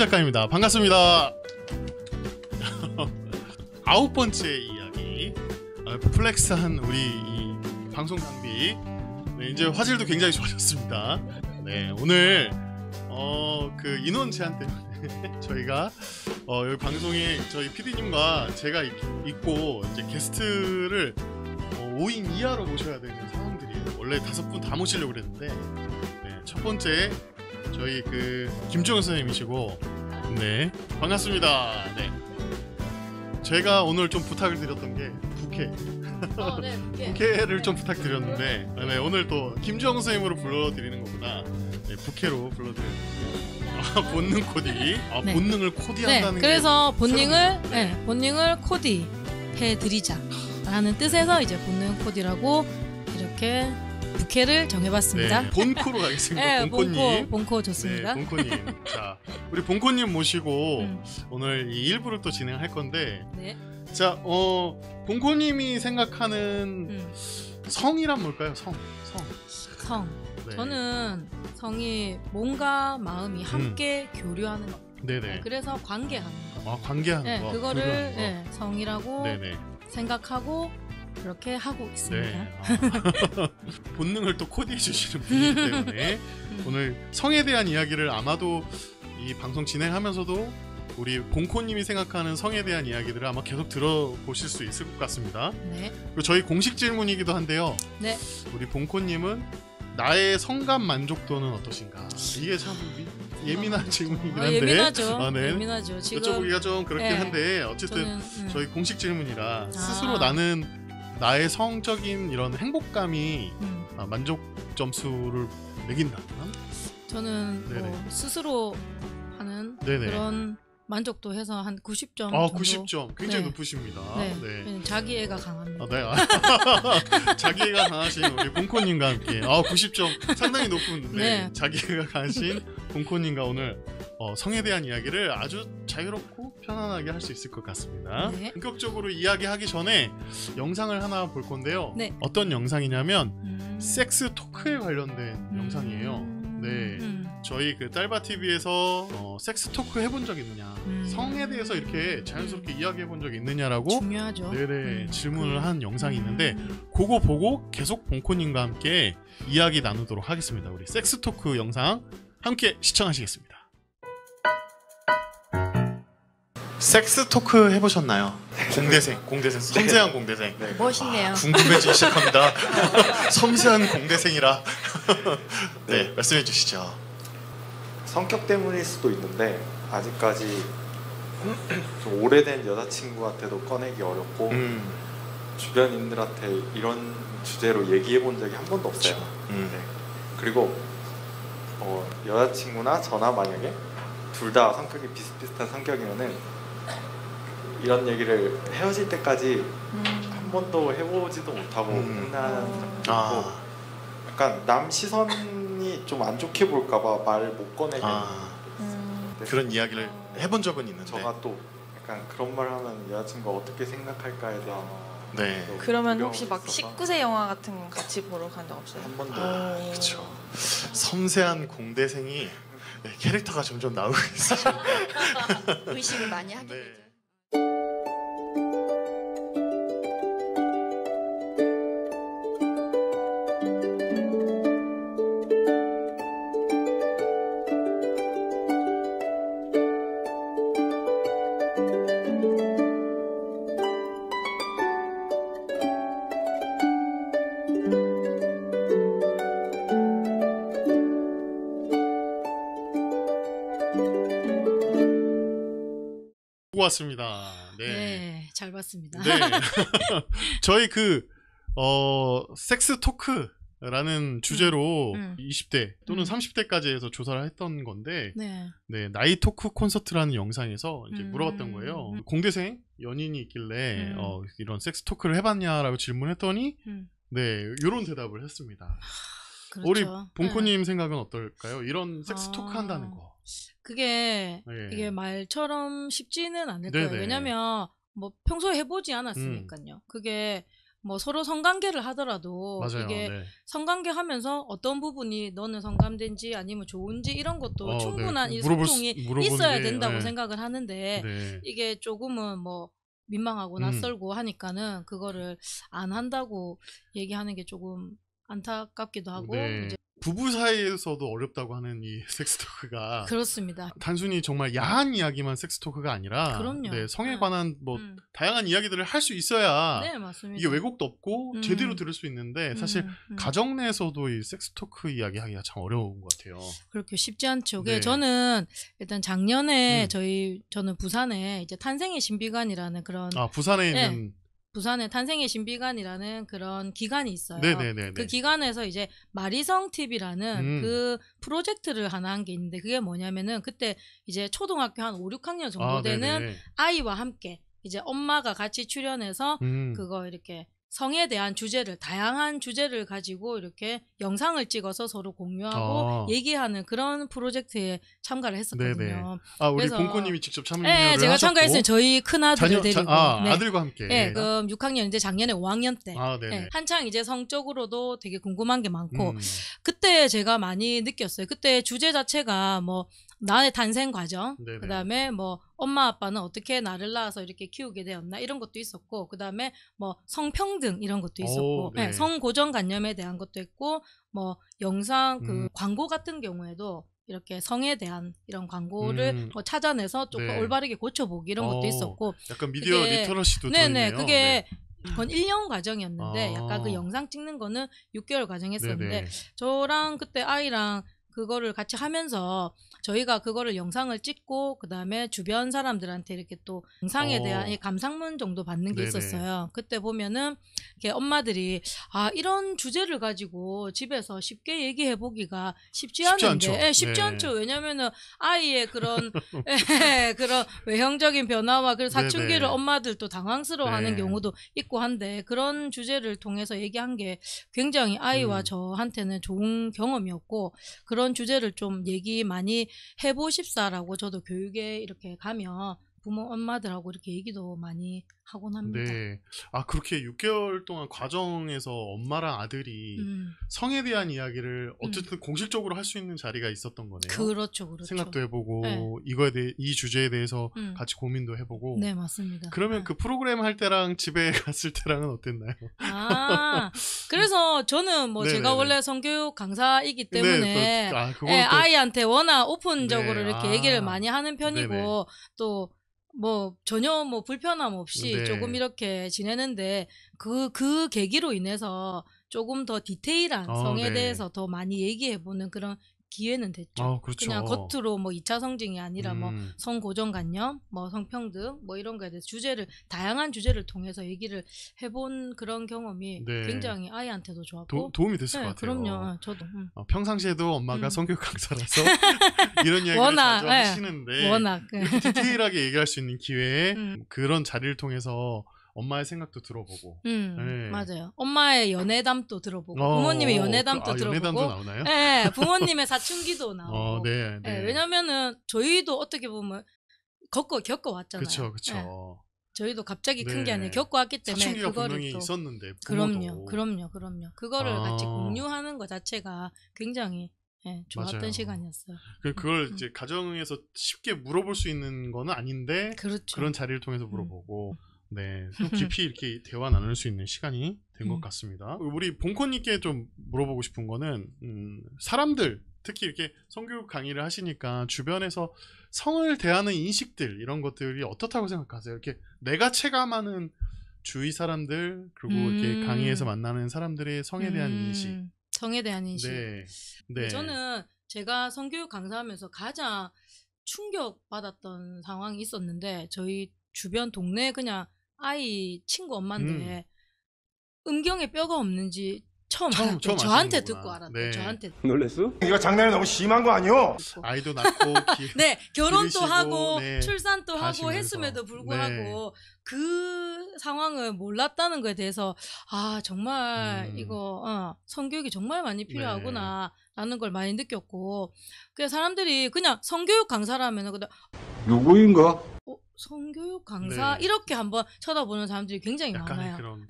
작가입니다. 반갑습니다. 9번째 이야기, 플렉스한 우리 이 방송 장비. 네, 이제 화질도 굉장히 좋아졌습니다. 네, 오늘 그 인원 제한 때문에 저희가 여기 방송에 저희 PD님과 제가 있고 이제 게스트를 5인 이하로 모셔야 되는 상황들이에요. 원래 5분 다 모시려고 그랬는데, 네, 첫 번째 저희 그 김종현 선생님이시고, 네, 반갑습니다. 네, 제가 오늘 좀 부탁을 드렸던 게 부캐. 네, 부캐를 좀 부탁드렸는데, 네, 오늘 또 김주영 선생님으로 불러드리는 것보다 네, 부캐로 불러드렸는데, 본능 코디. 네. 본능을 코디한다는 네, 그래서 게 본능을 코디해드리자라는 뜻에서 이제 본능 코디라고 이렇게 부캐를 정해봤습니다. 네, 본코로 가겠습니다. 네, 본코님. 본코 좋습니다. 네, 본코님. 자, 우리 본코님 모시고 오늘 이 일부를 또 진행할 건데, 네. 자, 본코님이 생각하는 성이란 뭘까요? 성. 네. 저는 성이 몸과 마음이 함께 교류하는 것. 네네. 그래서 관계하는 것. 아, 관계하는 네, 거. 그거를 교류하는 거. 네, 성이라고 네네. 생각하고 그렇게 하고 있습니다. 네. 본능을 또 코디해 주시는 분이기 때문에 오늘 성에 대한 이야기를 아마도 이 방송 진행하면서도 우리 본코님이 생각하는 성에 대한 이야기들을 아마 계속 들어보실 수 있을 것 같습니다. 네. 그리고 저희 공식 질문이기도 한데요. 네. 우리 본코님은 나의 성감 만족도는 어떠신가? 이게 참 예민한 질문이긴 한데. 예민하죠. 네. 예민하죠. 지금 여쭤보기가 좀 그렇긴 네. 한데, 어쨌든 저는, 저희 공식 질문이라 스스로 나는 나의 성적인 이런 행복감이 만족 점수를 매긴다면? 저는 뭐 스스로 하는 네네. 그런 만족도 해서 한 90점 아, 정도. 90점 굉장히 네. 높으십니다. 네. 네. 자기애가 강합니다. 네. 자기애가 강하신 우리 본코님과 함께 90점 상당히 높은 네. 자기애가 강하신 본코님과 오늘 성에 대한 이야기를 아주 자유롭고 편안하게 할 수 있을 것 같습니다. 네. 본격적으로 이야기하기 전에 영상을 하나 볼 건데요. 네. 어떤 영상이냐면 섹스 토크에 관련된 영상이에요. 네. 저희 그 딸바TV에서 섹스 토크 해본 적 있느냐, 성에 대해서 이렇게 자연스럽게 이야기해 본 적 있느냐라고 중요하죠. 네네 질문을 한 영상이 있는데, 그거 보고 계속 본코님과 함께 이야기 나누도록 하겠습니다. 우리 섹스 토크 영상 함께 시청하시겠습니다. 섹스 토크 해보셨나요? 공대생, 섬세한 공대생. 네. 멋있네요. 궁금해지기 시작합니다. 섬세한 공대생이라. 네, 말씀해 주시죠. 성격 때문일 수도 있는데 아직까지 좀 오래된 여자친구한테도 꺼내기 어렵고 주변인들한테 이런 주제로 얘기해 본 적이 한 번도 없어요. 네. 그리고 여자친구나 저나 만약에 둘 다 성격이 비슷비슷한 성격이면은 이런 얘기를 헤어질 때까지 한 번도 해보지도 못하고 끝나는 적도 있고, 약간 남 시선이 좀 안 좋게 볼까봐 말 못 꺼내게. 그런 이야기를 해본 적은 있는데, 저가 또 약간 그런 말 하면 여자친구가 어떻게 생각할까에 대한. 네. 그러면 혹시 막 19세 영화 같은 거 같이 보러 간 적 없어요? 한 번도. 그렇죠. 섬세한 공대생이 캐릭터가 점점 나오고 있어요. 의식을 많이 하게 네. 되죠. 왔습니다. 네. 네, 잘 봤습니다. 네. 저희 섹스 토크라는 주제로 20대 또는 30대까지 해서 조사를 했던 건데, 네, 나이 토크 콘서트라는 영상에서 이제 물어봤던 거예요. 공대생 연인이 있길래 이런 섹스 토크를 해봤냐라고 질문했더니 네, 이런 대답을 했습니다. 그렇죠. 우리 본코님 생각은 어떨까요? 이런 섹스 토크 한다는 거. 그게 네. 이게 말처럼 쉽지는 않을 네네. 거예요. 왜냐면 뭐 평소에 해보지 않았으니까요. 그게 뭐 서로 성관계를 하더라도 맞아요. 이게 네. 성관계 하면서 어떤 부분이 너는 성감된지 아니면 좋은지 이런 것도 충분한 네. 이 소통이 물어보는 있어야 게, 된다고 네. 생각을 하는데 네. 이게 조금은 뭐 민망하고 낯설고 하니까는 그거를 안 한다고 얘기하는 게 조금 안타깝기도 하고 네. 이제 부부 사이에서도 어렵다고 하는 이 섹스토크가 그렇습니다. 단순히 정말 야한 이야기만 섹스토크가 아니라 그럼요. 네, 성에 네. 관한 뭐 다양한 이야기들을 할 수 있어야 네, 맞습니다. 이게 왜곡도 없고 제대로 들을 수 있는데 사실 가정 내에서도 이 섹스토크 이야기하기가 참 어려운 것 같아요. 그렇게 쉽지 않죠. 네. 저는 일단 작년에 저는 부산에 이제 탄생의 신비관이라는 그런 부산에 있는 부산에 탄생의 신비관이라는 그런 기관이 있어요. 네네네. 그 기관에서 이제 마리성 TV라는 그 프로젝트를 하나 한 게 있는데 그게 뭐냐면은 그때 이제 초등학교 한 5, 6학년 정도 되는 아이와 함께 이제 엄마가 같이 출연해서 그거 이렇게 성에 대한 주제를 다양한 주제를 가지고 이렇게 영상을 찍어서 서로 공유하고 얘기하는 그런 프로젝트에 참가를 했었거든요. 네네. 우리 그래서 봉코님이 직접 참여를 네, 제가 하셨고 참가했어요. 저희 큰 아들을 데리고. 네. 아들과 함께. 네, 그럼 6학년 이제 작년에 5학년 때. 네네. 네, 한창 이제 성적으로도 되게 궁금한 게 많고 그때 제가 많이 느꼈어요. 그때 주제 자체가 뭐 나의 탄생 과정, 네네. 그다음에 뭐 엄마 아빠는 어떻게 나를 낳아서 이렇게 키우게 되었나 이런 것도 있었고 그다음에 뭐 성평등 이런 것도 있었고 네. 네, 성고정관념에 대한 것도 있고 뭐 영상 그 광고 같은 경우에도 이렇게 성에 대한 이런 광고를 뭐 찾아내서 조금 올바르게 고쳐보기 이런 것도 있었고 약간 미디어 리터러시도 들어있네요. 그게 그건 1년 과정이었는데 약간 그 영상 찍는 거는 6개월 과정했었는데 네네. 저랑 그때 아이랑 그거를 같이 하면서 저희가 그거를 영상을 찍고 그다음에 주변 사람들한테 이렇게 또 영상에 대한 감상문 정도 받는 게 네네. 있었어요. 그때 보면은 이렇게 엄마들이 이런 주제를 가지고 집에서 쉽게 얘기해 보기가 쉽지 않은데 쉽지 않죠. 왜냐면은 아이의 그런 그런 외형적인 변화와 그 사춘기를 엄마들도 당황스러워하는 경우도 있고 한데 그런 주제를 통해서 얘기한 게 굉장히 아이와 저한테는 좋은 경험이었고 그런 주제를 좀 얘기 많이 해보십사라고 저도 교육에 이렇게 가면 부모 엄마들하고 이렇게 얘기도 많이 하곤 합니다. 네. 그렇게 6개월 동안 과정에서 엄마랑 아들이 성에 대한 이야기를 어쨌든 공식적으로 할 수 있는 자리가 있었던 거네요. 그렇죠. 생각도 해보고 이거에 대해 이 주제에 대해서 같이 고민도 해보고. 네, 맞습니다. 그러면 그 프로그램 할 때랑 집에 갔을 때랑은 어땠나요? 그래서 저는 뭐 제가 원래 성교육 강사이기 때문에 아이한테 워낙 오픈적으로 이렇게 얘기를 많이 하는 편이고 또 뭐 전혀 뭐 불편함 없이 조금 이렇게 지내는데 그 계기로 인해서 조금 더 디테일한 성에 대해서 더 많이 얘기해보는 그런 기회는 됐죠. 그렇죠. 그냥 겉으로 뭐 2차 성징이 아니라 뭐 성고정관념, 뭐 성평등, 뭐 이런 거에 대해서 다양한 주제를 통해서 얘기를 해본 그런 경험이 굉장히 아이한테도 좋았고 도움이 됐을 것 같아요. 그럼요. 저도. 평상시에도 엄마가 성교육 강사라서 이런 이야기를 자주 하시는데 워낙 디테일하게 얘기할 수 있는 기회에 그런 자리를 통해서 엄마의 생각도 들어보고. 맞아요. 엄마의 연애담도 들어보고 부모님의 연애담도 들어보고. 연애담도 나오나요? 네, 부모님의 사춘기도 나오고. 네. 왜냐면은 저희도 어떻게 보면 겪어왔잖아요. 그렇죠. 저희도 갑자기 큰 게 아니라 겪어왔기 때문에 사춘기가 그거를 분명히 또 있었는데 그럼요. 그거를 같이 공유하는 것 자체가 굉장히 좋았던 맞아요. 시간이었어요. 그걸 이제 가정에서 쉽게 물어볼 수 있는 거는 아닌데 그렇죠. 그런 자리를 통해서 물어보고 또 깊이 이렇게 대화 나눌 수 있는 시간이 된 것 같습니다. 우리 봉코님께 좀 물어보고 싶은 거는 사람들 특히 이렇게 성교육 강의를 하시니까 주변에서 성을 대하는 인식들 이런 것들이 어떻다고 생각하세요? 이렇게 내가 체감하는 주위 사람들 그리고 이렇게 강의에서 만나는 사람들의 성에 대한 인식. 성에 대한 인식. 네. 저는 제가 성교육 강사하면서 가장 충격받았던 상황이 있었는데 저희 주변 동네 그냥 아이 친구 엄마인데 음경에 뼈가 없는지 처음 알았죠. 저한테 듣고 알았대. 저한테. 놀랬어? 이거 장난이 너무 심한 거 아니오? 아이도 낳고 네, 결혼도 기르시고, 하고 출산도 하고 하시면서. 했음에도 불구하고 그 상황을 몰랐다는 거에 대해서 정말 이거 성교육이 정말 많이 필요하구나 라는 걸 많이 느꼈고 그래서 사람들이 그냥 성교육 강사라면 누구인가? 성교육 강사 이렇게 한번 쳐다보는 사람들이 굉장히 많아요. 그런,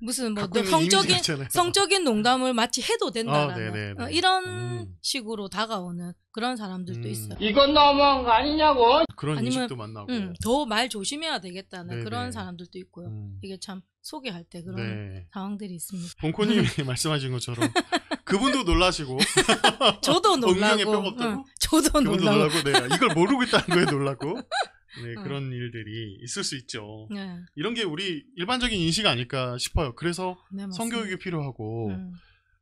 무슨 뭐 갖고 있는 이미지가 성적인 있잖아요. 성적인 농담을 마치 해도 된다라는 네네네. 이런 식으로 다가오는 그런 사람들도 있어요. 이건 너무한 거 아니냐고. 그런 아니면, 인식도 만나고. 더 말 조심해야 되겠다는 네네. 그런 사람들도 있고요. 이게 참 소개할 때 그런 네. 상황들이 있습니다. 봉코님이 말씀하신 것처럼 그분도 놀라시고 저도 엉덩이에 뼈가 놀라고, 없다고? 저도 그분도 놀라고. 놀라고 네, 이걸 모르고 있다는 거에 놀라고 네, 그런 일들이 있을 수 있죠. 네. 이런 게 우리 일반적인 인식 아닐까 싶어요. 그래서 네, 맞습니다. 성교육이 필요하고 음.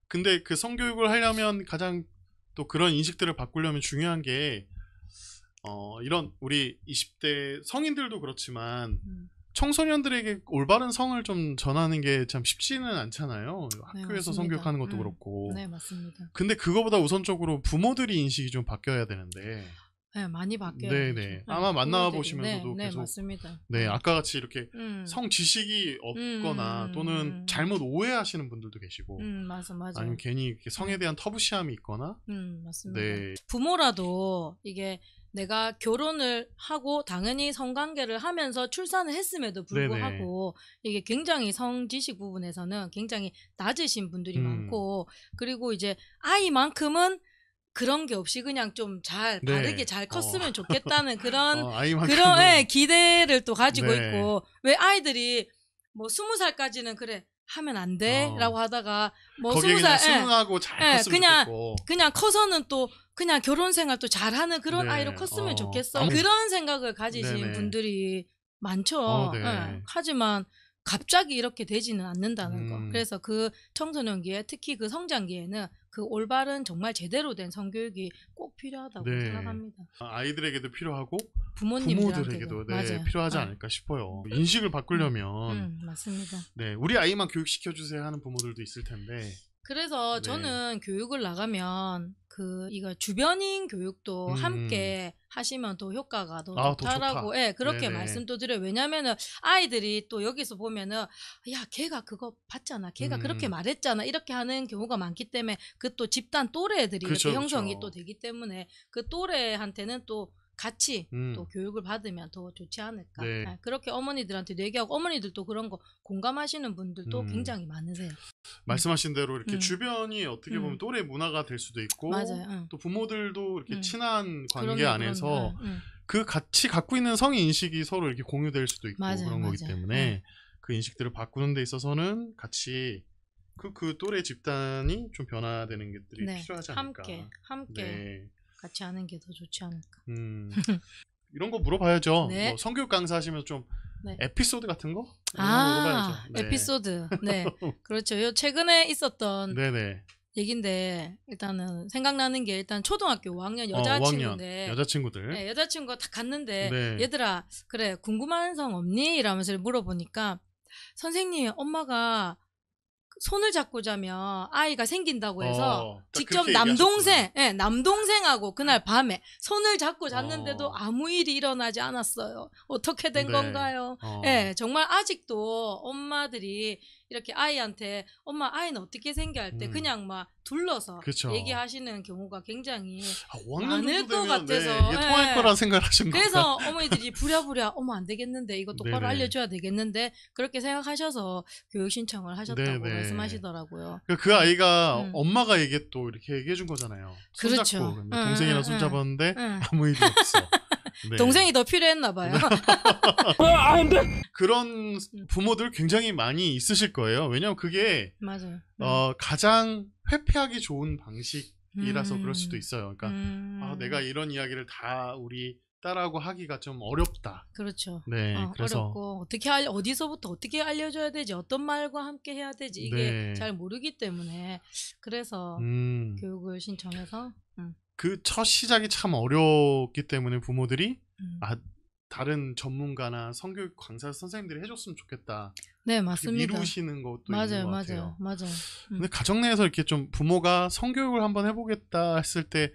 근데 그 성교육을 하려면 가장 또 그런 인식들을 바꾸려면 중요한 게 이런 우리 20대 성인들도 그렇지만 청소년들에게 올바른 성을 좀 전하는 게 참 쉽지는 않잖아요. 네, 학교에서 맞습니다. 성교육하는 것도 그렇고. 네, 맞습니다. 근데 그거보다 우선적으로 부모들이 인식이 좀 바뀌어야 되는데. 네, 많이 바뀌어요. 네네. 아마 만나 보시면서도 네, 계속. 맞습니다. 네, 아까 같이 이렇게 음. 성 지식이 없거나 또는 잘못 오해하시는 분들도 계시고. 맞아. 아니면 괜히 이렇게 성에 대한 터부시함이 있거나. 맞습니다. 네. 부모라도 이게 내가 결혼을 하고 당연히 성관계를 하면서 출산을 했음에도 불구하고 이게 굉장히 성지식 부분에서는 굉장히 낮으신 분들이 많고 그리고 이제 아이만큼은 그런 게 없이 그냥 좀 잘 네. 바르게 잘 컸으면 좋겠다는 그런 아이만큼은. 그런 기대를 또 가지고 네. 있고 왜 아이들이 뭐 20살까지는 그래 하면 안 돼라고 하다가 뭐 거기에 20살 그냥 순하고 잘 컸으면 그냥 좋겠고. 그냥 커서는 또 그냥 결혼 생활 또 잘하는 그런 네. 아이로 컸으면 좋겠어. 아무- 그런 생각을 가지신 네네. 분들이 많죠. 네. 예. 하지만 갑자기 이렇게 되지는 않는다는 거. 음. 그래서 그 청소년기에 특히 그 성장기에는 그 올바른 정말 제대로 된 성교육이 꼭 필요하다고 네. 생각합니다. 아이들에게도 필요하고 부모님들한테도 부모들에게도 네, 맞아요. 필요하지 않을까 싶어요. 인식을 바꾸려면 맞습니다. 네, 우리 아이만 교육시켜 주세요 하는 부모들도 있을 텐데. 그래서 네. 저는 교육을 나가면 이거 주변인 교육도 함께 하시면 더 효과가 더 더 좋다라고 좋다. 예, 그렇게 네네. 말씀도 드려요. 왜냐면은 아이들이 또 여기서 보면은 야, 걔가 그거 봤잖아. 걔가 그렇게 말했잖아. 이렇게 하는 경우가 많기 때문에 그 또 집단 또래들이 그렇죠, 이렇게 형성이 그렇죠. 또 되기 때문에 그 또래한테는 또 같이 또 교육을 받으면 더 좋지 않을까. 네. 예, 그렇게 어머니들한테도 얘기하고 어머니들도 그런 거 공감하시는 분들도 굉장히 많으세요. 말씀하신 대로 이렇게 주변이 어떻게 보면 음. 또래 문화가 될 수도 있고 맞아요. 응. 또 부모들도 이렇게 친한 관계 그럼요, 안에서 그럼요. 응. 그 같이 갖고 있는 성의 인식이 서로 이렇게 공유될 수도 있고 맞아요, 그런 거기 맞아요. 때문에 네. 그 인식들을 바꾸는 데 있어서는 같이 그 또래 집단이 좀 변화되는 것들이 네. 필요하지 않을까. 함께 네. 같이 하는 게 더 좋지 않을까. 이런 거 물어봐야죠. 네. 뭐 성교육 강사 하시면 좀 네. 에피소드 같은 거? 이런 거 물어봐야죠. 네. 에피소드. 네. 그렇죠. 요 최근에 있었던 네네. 얘긴데 일단은 생각나는 게 일단 초등학교 5학년 5학년 여자친구인데 여자친구들. 네, 여자친구가 딱 갔는데 네. 얘들아 그래 궁금한 성 없니? 이러면서 물어보니까 선생님 엄마가 손을 잡고 자면 아이가 생긴다고 해서 딱 직접 그렇게 남동생하고 그날 밤에 손을 잡고 잤는데도 아무 일이 일어나지 않았어요. 어떻게 된 네. 건가요? 예, 정말 아직도 엄마들이 이렇게 아이한테 엄마 아이는 어떻게 생겨 할 때 그냥 막 둘러서 그쵸. 얘기하시는 경우가 굉장히 5학년 많을 정도 것 되면 같아서. 이게 통할 예. 거라 생각을 하신 거예요. 그래서 어머니들이 부랴부랴 어머 안 되겠는데 이거 똑바로 네네. 알려줘야 되겠는데 그렇게 생각하셔서 교육 신청을 하셨다고 네네. 말씀하시더라고요. 그 아이가 엄마가 이게 또 이렇게 얘기해 준 거잖아요. 그렇죠. 손잡고 근데 동생이랑 손잡았는데 응. 아무 일이 없어. 네. 동생이 더 필요했나 봐요. 그런 부모들 굉장히 많이 있으실 거예요. 왜냐면 그게 맞아요. 가장 회피하기 좋은 방식이라서 그럴 수도 있어요. 그러니까 내가 이런 이야기를 다 우리 딸하고 하기가 좀 어렵다. 그렇죠. 네, 그래서 어렵고 어디서부터 어떻게 알려줘야 되지, 어떤 말과 함께 해야 되지 이게 네. 잘 모르기 때문에 그래서 교육을 신청해서 그 첫 시작이 참 어렵기 때문에 부모들이 다른 전문가나 성교육 강사 선생님들이 해줬으면 좋겠다. 네, 맞습니다. 미루시는 것도 있는 것 같아요. 맞아요. 근데 가정 내에서 이렇게 좀 부모가 성교육을 한번 해보겠다 했을 때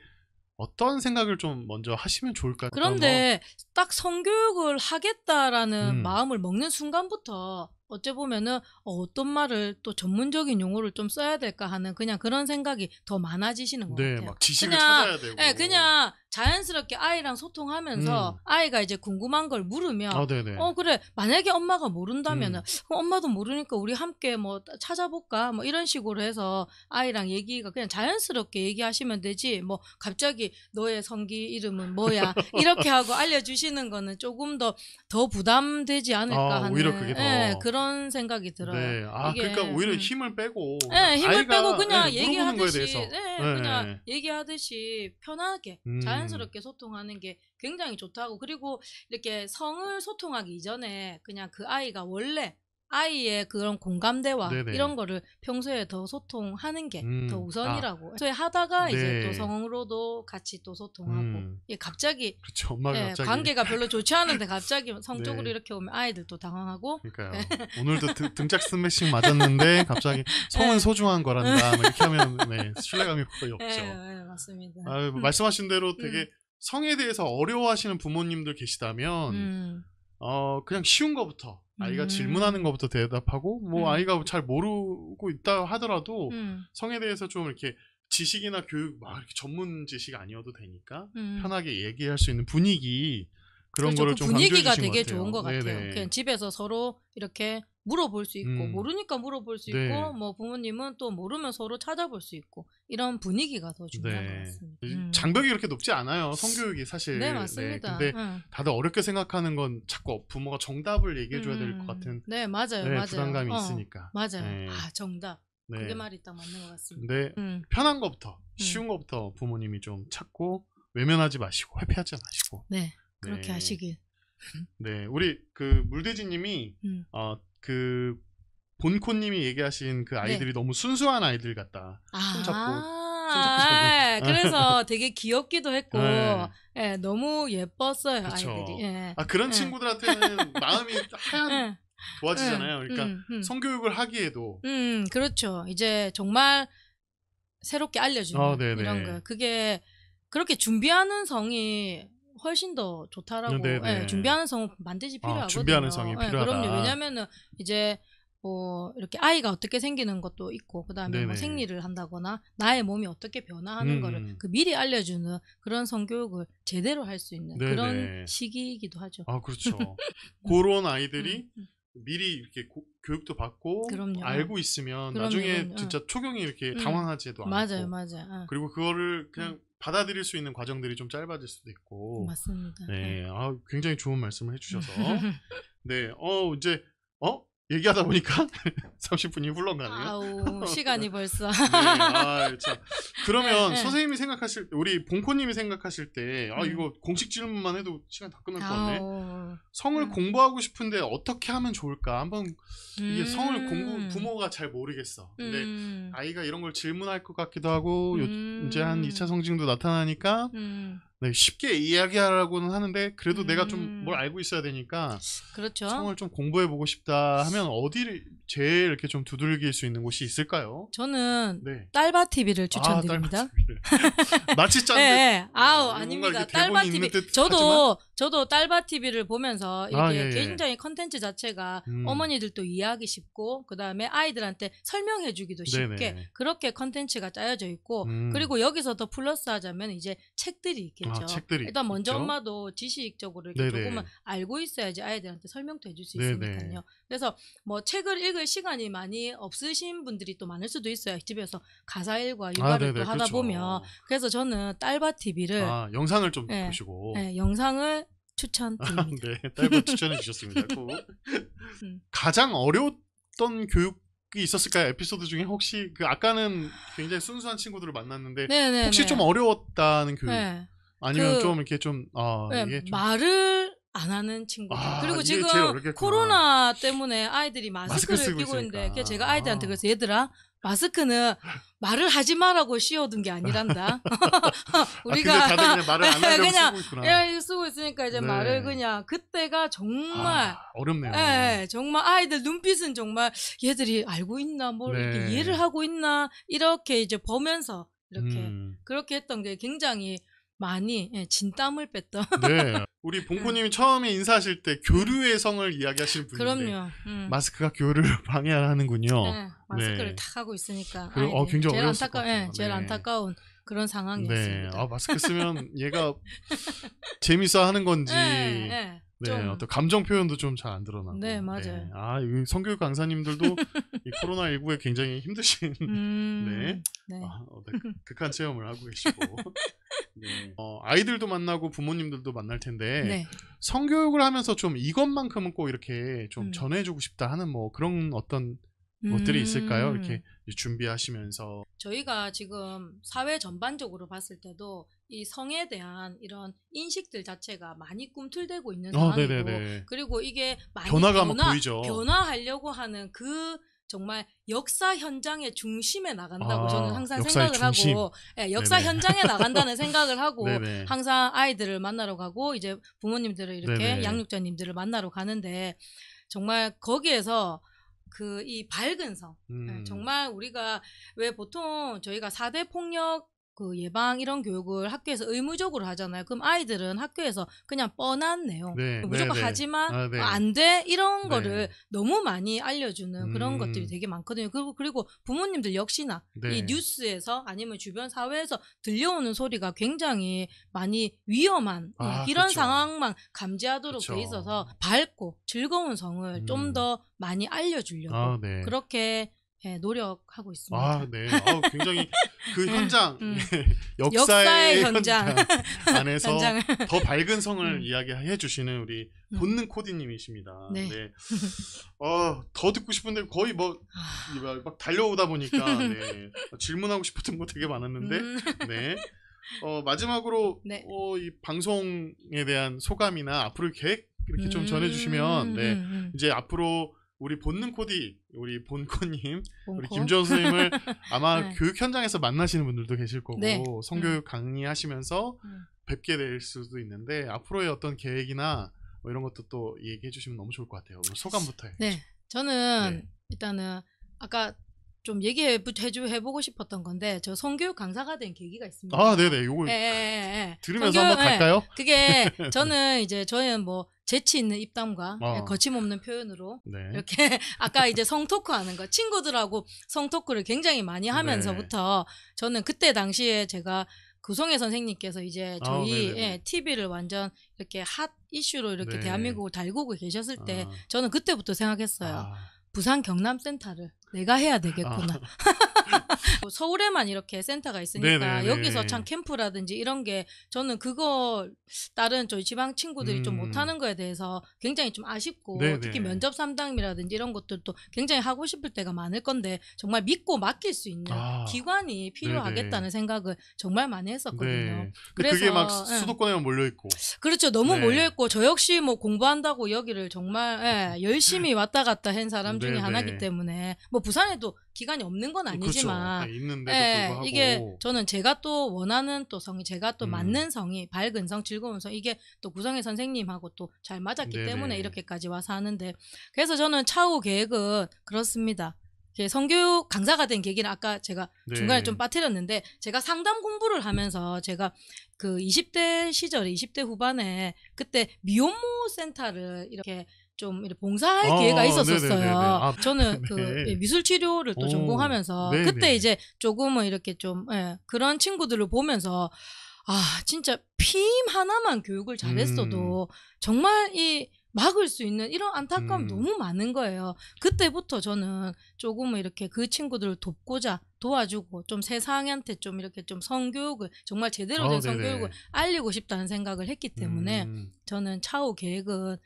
어떤 생각을 좀 먼저 하시면 좋을까요? 그런데 딱 성교육을 하겠다라는 마음을 먹는 순간부터 어째 보면은 어떤 말을 또 전문적인 용어를 좀 써야 될까 하는 그냥 그런 생각이 더 많아지시는 것 네, 같아요. 막 지식을 그냥, 찾아야 되고. 네, 그냥 자연스럽게 아이랑 소통하면서 아이가 이제 궁금한 걸 물으면 네네. 그래 만약에 엄마가 모른다면은 엄마도 모르니까 우리 함께 뭐 찾아볼까 뭐 이런 식으로 해서 아이랑 얘기가 그냥 자연스럽게 얘기하시면 되지 뭐 갑자기 너의 성기 이름은 뭐야 이렇게 하고 알려주시는 거는 조금 더 부담되지 않을까 하는 오히려 그게 더 그런 생각이 들어요. 네. 이게, 그러니까 오히려 힘을 빼고 힘을 빼고 그냥 물어보는 거에 대해서 얘기하듯이 그냥 얘기하듯이 편하게 자연스럽게 소통하는 게 굉장히 좋다고. 그리고 이렇게 성을 소통하기 이전에 그냥 그 아이가 원래 아이의 그런 공감대와 네네. 이런 거를 평소에 더 소통하는 게 더 우선이라고. 평소에 하다가 이제 또 성으로도 같이 또 소통하고. 갑자기 그렇죠. 엄마가 갑자기 관계가 별로 좋지 않은데 갑자기 성 쪽으로 네. 이렇게 오면 아이들도 당황하고. 그러니까요. 오늘도 등짝 스매싱 맞았는데 갑자기 성은 소중한 거란다. 뭐 이렇게 하면 신뢰감이 거의 없죠. 네, 맞습니다. 말씀하신 대로 되게 성에 대해서 어려워하시는 부모님들 계시다면 그냥 쉬운 거부터 아이가 질문하는 것부터 대답하고 뭐 아이가 잘 모르고 있다 하더라도 성에 대해서 좀 이렇게 지식이나 교육 막 이렇게 전문 지식 아니어도 되니까 편하게 얘기할 수 있는 분위기 그런 그렇죠. 거를 그 좀 분위기가 강조해 주신 되게 것 같아요. 좋은 것 같아요. 네네. 그냥 집에서 서로 이렇게 물어볼 수 있고 모르니까 물어볼 수 네. 있고 뭐 부모님은 또 모르면 서로 찾아볼 수 있고 이런 분위기가 더 중요한 것 같습니다. 장벽이 그렇게 높지 않아요. 성교육이 사실. 네, 맞습니다. 근데 다들 어렵게 생각하는 건 자꾸 부모가 정답을 얘기해줘야 될 것 같은 네, 맞아요. 부담감이 있으니까. 맞아요. 네. 정답. 네. 그게 말이 딱 맞는 것 같습니다. 근데 편한 것부터 쉬운 것부터 부모님이 좀 찾고 외면하지 마시고 회피하지 마시고. 네, 그렇게 하시길. 네, 우리 그 물돼지님이 그 본코님이 얘기하신 그 아이들이 너무 순수한 아이들 같다. 손잡고. 그래서 되게 귀엽기도 했고, 너무 예뻤어요, 그쵸. 아이들이. 그런 친구들한테는 마음이 하얀 도와지잖아요. 그러니까 성교육을 하기에도. 그렇죠. 이제 정말 새롭게 알려주는 이런 거. 그게 그렇게 준비하는 성이 훨씬 더 좋다라고. 준비하는 성은 반드시 필요하거든요. 준비하는 성이 필요하다. 그럼요. 왜냐면은 이제 뭐 이렇게 아이가 어떻게 생기는 것도 있고 그다음에 뭐 생리를 한다거나 나의 몸이 어떻게 변화하는 거를 그 미리 알려주는 그런 성교육을 제대로 할 수 있는 그런 시기이기도 하죠. 그렇죠. 그런 아이들이 미리 이렇게 교육도 받고 알고 있으면 나중에 진짜 초경이 이렇게 당황하지도 않고. 맞아요. 그리고 그거를 그냥 받아들일 수 있는 과정들이 좀 짧아질 수도 있고. 맞습니다. 네, 굉장히 좋은 말씀을 해주셔서. 네, 이제 얘기하다 보니까 30분이 흘러가네요. 시간이 벌써. 네, 자, 그러면 선생님이 생각하실 때, 우리 봉코님이 생각하실 때, 이거 공식 질문만 해도 시간 다 끝날 것 같네. 성을 공부하고 싶은데 어떻게 하면 좋을까? 한번 이게 성을 부모가 잘 모르겠어. 근데 아이가 이런 걸 질문할 것 같기도 하고, 이제 한 2차 성징도 나타나니까, 쉽게 이야기하라고는 하는데 그래도 내가 좀 뭘 알고 있어야 되니까 그렇죠. 성을 좀 공부해보고 싶다 하면 어디를 제일 이렇게 좀 두들길 수 있는 곳이 있을까요? 저는 딸바 TV를 추천드립니다. 마치 짠 네. 아닙니다. 딸바 TV. 저도 딸바 TV를 보면서 이렇게 굉장히 컨텐츠 자체가 어머니들도 이해하기 쉽고 그다음에 아이들한테 설명해주기도 쉽게 그렇게 컨텐츠가 짜여져 있고 그리고 여기서 더 플러스하자면 이제 책들이 있겠죠. 일단 먼저 있죠? 엄마도 지식적으로 이렇게 조금은 알고 있어야지 아이들한테 설명도 해줄 수 있으니까요. 그래서 뭐 책을 읽을 시간이 많이 없으신 분들이 또 많을 수도 있어요. 집에서 가사일과 육아를 또 하다 보면. 그래서 저는 딸바 TV를 영상을 좀 보시고 영상을 추천드립니다. 딸바 추천해 주셨습니다. 가장 어려웠던 교육이 있었을까요? 에피소드 중에 혹시 아까는 굉장히 순수한 친구들을 만났는데 혹시 좀 어려웠다는 교육 아니면 좀 이렇게 좀 이게 좀 말을 안 하는 친구들. 그리고 지금 코로나 때문에 아이들이 마스크를 끼고 있는데 제가 아이들한테 그래서 얘들아 마스크는 말을 하지 마라고 씌워둔 게 아니란다. 우리가 다들 그냥 말을 안 하려고 쓰고 있구나. 쓰고 있으니까 이제 말을 그냥 그때가 정말 어렵네요. 정말 아이들 눈빛은 정말 얘들이 알고 있나 뭘 이렇게 이해를 하고 있나 이렇게 이제 보면서 이렇게 그렇게 했던 게 굉장히 많이 진땀을 뺐던. 네. 우리 봉코님이 처음에 인사하실 때 교류의 성을 이야기하시는 분인데 그럼요. 마스크가 교류를 방해하는군요. 마스크를 탁 하고 있으니까. 굉장히 어려웠을 것 같아요. 제일 안타까운 그런 상황이었습니다. 네. 마스크 쓰면 얘가 재밌어 하는 건지 네, 어떤 감정 표현도 좀 잘 안 드러나고. 네, 맞아요. 이 성교육 강사님들도 이 코로나19에 굉장히 힘드신 네. 극한 체험을 하고 계시고 네. 아이들도 만나고 부모님들도 만날 텐데 네. 성교육을 하면서 좀 이것만큼은 꼭 이렇게 좀 전해주고 싶다 하는 뭐 그런 어떤 것들이 있을까요? 이렇게 준비하시면서 저희가 지금 사회 전반적으로 봤을 때도 이 성에 대한 이런 인식들 자체가 많이 꿈틀대고 있는 상황이고 네네네. 그리고 이게 많이 변화가 막 보이죠. 변화하려고 하는 그 정말 역사 현장의 중심에 나간다고 저는 항상 역사의 생각을 중심. 하고 역사 네네. 현장에 나간다는 생각을 하고 네네. 항상 아이들을 만나러 가고 이제 부모님들을 이렇게 네네. 양육자님들을 만나러 가는데 정말 거기에서 이 밝은 성 정말 우리가 왜 보통 저희가 4대 폭력 그 예방 이런 교육을 학교에서 의무적으로 하잖아요. 그럼 아이들은 학교에서 그냥 뻔한 내용 무조건 하지마 안 돼 이런 거를 너무 많이 알려주는 그런 것들이 되게 많거든요. 그리고 부모님들 역시나 이 뉴스에서 아니면 주변 사회에서 들려오는 소리가 굉장히 많이 위험한 이런 그렇죠. 상황만 감지하도록 그렇죠. 돼 있어서 밝고 즐거운 성을 좀 더 많이 알려주려고 그렇게 노력하고 있습니다. 네. 굉장히 그 현장, 역사의 현장 안에서 더 밝은 성을 이야기해 주시는 우리 본능 코디님이십니다. 네. 네. 더 듣고 싶은데 거의 막 달려오다 보니까 질문하고 싶었던 거 되게 많았는데, 네. 마지막으로 이 방송에 대한 소감이나 앞으로의 계획 이렇게 좀 전해주시면, 이제 앞으로 우리 본능 코디, 우리 본코님, 우리 김주원 선생님을 아마 교육 현장에서 만나시는 분들도 계실 거고 성교육 강의하시면서 뵙게 될 수도 있는데 앞으로의 어떤 계획이나 뭐 이런 것도 또 얘기해 주시면 너무 좋을 것 같아요. 소감부터 네, 저는 일단은 아까 좀 해보고 싶었던 건데 저 성교육 강사가 된 계기가 있습니다. 네네. 요걸 들으면서 한번 갈까요? 그게 저는 뭐 재치 있는 입담과 거침없는 표현으로 이렇게 아까 이제 성토크 하는 거 친구들하고 성토크를 굉장히 많이 하면서부터 저는 그때 당시에 제가 구성애 선생님께서 이제 저희 TV를 완전 이렇게 핫 이슈로 이렇게 대한민국을 달구고 계셨을 때 저는 그때부터 생각했어요. 부산 경남센터를 내가 해야 되겠구나. 서울에만 이렇게 센터가 있으니까 여기서 참 캠프라든지 이런 게 저는 그거 다른 저희 지방 친구들이 좀 못하는 거에 대해서 굉장히 좀 아쉽고 특히 면접 상담이라든지 이런 것들도 굉장히 하고 싶을 때가 많을 건데 정말 믿고 맡길 수 있는 기관이 필요하겠다는 생각을 정말 많이 했었거든요. 그래서 그게 막 수도권에만 몰려있고 그렇죠. 너무 몰려있고 저 역시 뭐 공부한다고 여기를 정말 열심히 왔다 갔다 한 사람 중에 하나이기 때문에 뭐 부산에도 기간이 없는 건 아니지만 그렇죠. 있는데도 불구하고 이게 저는 제가 또 원하는 또 성이 제가 또 맞는 성이 밝은 성 즐거운 성 이게 또 구성애 선생님하고 또 잘 맞았기 때문에 이렇게까지 와서 하는데 그래서 저는 차후 계획은 그렇습니다. 성교육 강사가 된 계기는 아까 제가 중간에 좀 빠뜨렸는데 제가 상담 공부를 하면서 제가 그 20대 시절에 20대 후반에 그때 미혼모 센터를 이렇게 좀 이렇게 봉사할 기회가 있었었어요. 저는 그 미술 치료를 또 전공하면서 그때 이제 조금은 이렇게 좀 그런 친구들을 보면서 진짜 피임 하나만 교육을 잘했어도 정말 이 막을 수 있는 이런 안타까움이 너무 많은 거예요. 그때부터 저는 조금은 이렇게 그 친구들을 돕고자 도와주고 좀 세상한테 좀 이렇게 좀 성교육을 정말 제대로 된 성교육을 알리고 싶다는 생각을 했기 때문에 저는 차후 계획은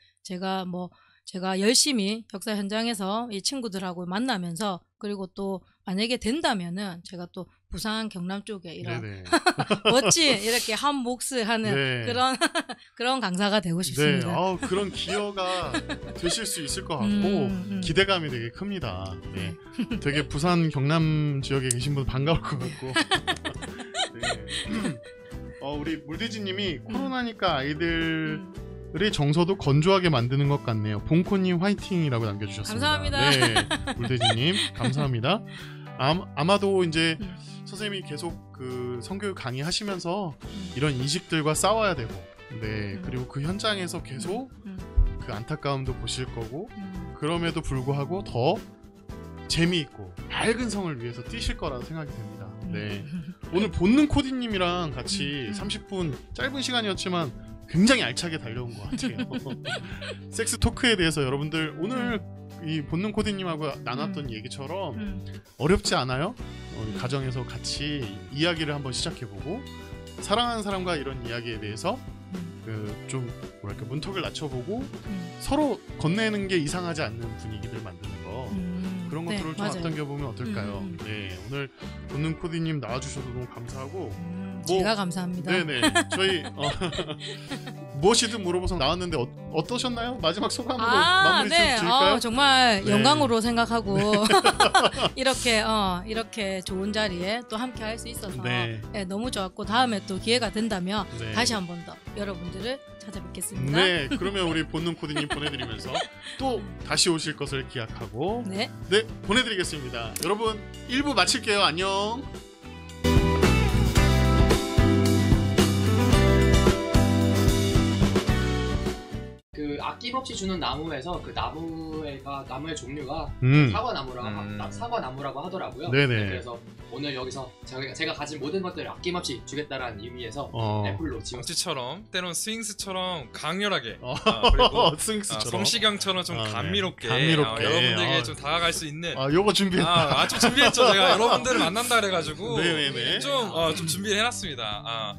제가 열심히 역사 현장에서 이 친구들하고 만나면서 그리고 또 만약에 된다면은 제가 또 부산 경남 쪽에 이런 멋진 이렇게 한 몫을 하는 그런 강사가 되고 싶습니다. 그런 기여가 되실 수 있을 것 같고 기대감이 되게 큽니다. 되게 부산 경남 지역에 계신 분 반가울 것 같고 우리 물돼지님이 코로나니까 아이들의 정서도 건조하게 만드는 것 같네요. 봉코님 화이팅이라고 남겨주셨습니다. 감사합니다. 네, 물돼지님 감사합니다. 아마도 이제 선생님이 계속 그 성교육 강의하시면서 이런 인식들과 싸워야 되고, 그리고 그 현장에서 계속 그 안타까움도 보실 거고, 그럼에도 불구하고 더 재미있고 밝은 성을 위해서 뛰실 거라고 생각이 됩니다. 네. 오늘 본능 코디님이랑 같이 30분 짧은 시간이었지만 굉장히 알차게 달려온 것 같아요. 섹스 토크에 대해서 여러분들 오늘 이 본능 코디님하고 나눴던 얘기처럼 어렵지 않아요? 가정에서 같이 이야기를 한번 시작해보고 사랑하는 사람과 이런 이야기에 대해서 좀 뭐랄까 문턱을 낮춰보고 서로 건네는 게 이상하지 않는 분위기를 만드는 거 그런 것들을 네, 좀 맞아요. 앞당겨보면 어떨까요? 네, 오늘 본능 코디님 나와주셔서 너무 감사하고 제가 감사합니다. 네네 저희 무엇이든 물어보서 나왔는데 어떠셨나요? 마지막 소감으로 마무리 좀 지을까요? 정말 네. 영광으로 생각하고 이렇게 좋은 자리에 또 함께 할 수 있어서 네. 네, 너무 좋았고 다음에 또 기회가 된다면 네. 다시 한 번 더 여러분들을 찾아뵙겠습니다. 네, 그러면 우리 본능 코디님 보내드리면서 또 다시 오실 것을 기약하고 네. 네, 보내드리겠습니다. 여러분 1부 마칠게요. 안녕. 그 아낌없이 주는 나무에서 그 나무의 종류가 사과나무라고 하더라고요. 네네. 네, 그래서 오늘 여기서 제가 가진 모든 것들을 아낌없이 주겠다라는 의미에서 애플로 지금 박지처럼 때론 스윙스처럼 강렬하게 그리고 스윙스처럼 성시경처럼 좀 네. 감미롭게, 감미롭게. 여러분들에게 좀 다가갈 수 있는 요거 준비했다. 좀 준비했죠. 제가 여러분들을 만난다 그래가지고 네네네. 좀 준비를 해놨습니다.